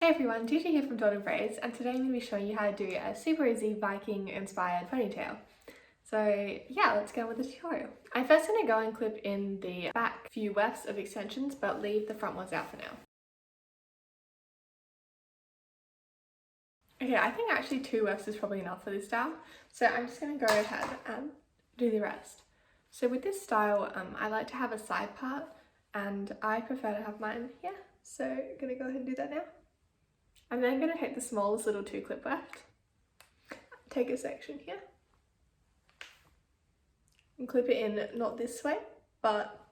Hey everyone, Gigi here from Dawn of Braids, and today I'm going to be showing you how to do a super easy Viking inspired ponytail. So yeah, let's get on with the tutorial. I'm first going to go and clip in the back few wefts of extensions, but leave the front ones out for now. Okay, I think actually 2 wefts is probably enough for this style, so I'm just going to go ahead and do the rest. So with this style, I like to have a side part, and I prefer to have mine here, so I'm going to go ahead and do that now. I'm then going to take the smallest little 2-clip weft, take a section here, and clip it in not this way, but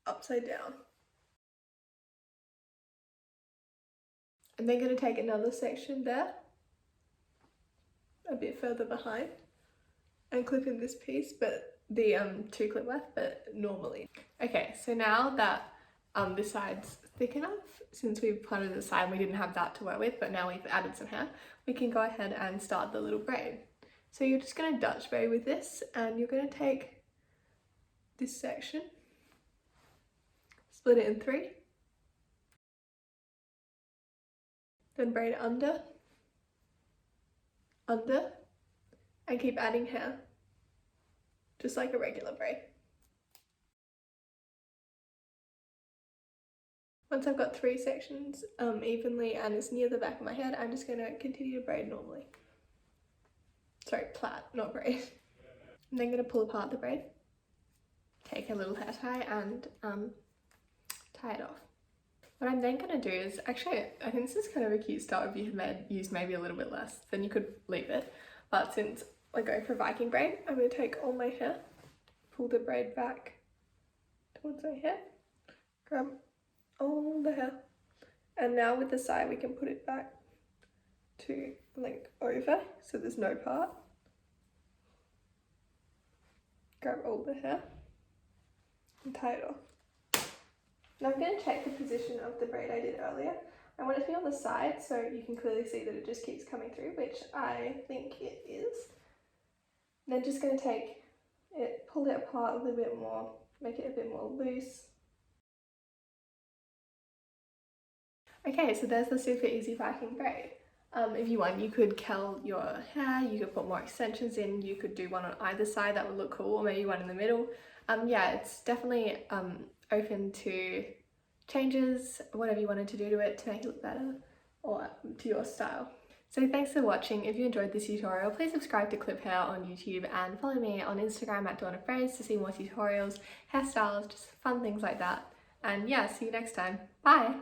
upside down. I'm then going to take another section there, a bit further behind, and clip in this piece, but the 2-clip weft, but normally. Okay, so now that this side's thick enough, since we've plaited the side, we didn't have that to work with, but now we've added some hair, we can go ahead and start the little braid. So you're just going to Dutch braid with this, and you're going to take this section, split it in 3, then braid under, and keep adding hair, just like a regular braid. Once I've got 3 sections evenly and it's near the back of my head, I'm just going to continue to braid normally. Sorry, plait, not braid. I'm then going to pull apart the braid, take a little hair tie and tie it off. What I'm then going to do is, actually I think this is kind of a cute style if you had used maybe a little bit less, then you could leave it. But since we're going for Viking braid, I'm going to take all my hair, pull the braid back towards my hair, grab all the hair, and now with the side we can put it back to like over so there's no part. Grab all the hair and tie it off. Now I'm going to check the position of the braid I did earlier. I want it to be on the side so you can clearly see that it just keeps coming through, which I think it is. Then just going to take it, pull it apart a little bit more, make it a bit more loose. Okay, so there's the super easy Viking braid. If you want, you could curl your hair, you could put more extensions in, you could do one on either side, that would look cool, or maybe one in the middle. Yeah, it's definitely open to changes, whatever you wanted to do to it to make it look better, or to your style. So thanks for watching. If you enjoyed this tutorial, please subscribe to Cliphair on YouTube and follow me on Instagram at Dawn of Braids to see more tutorials, hairstyles, just fun things like that. And yeah, see you next time. Bye!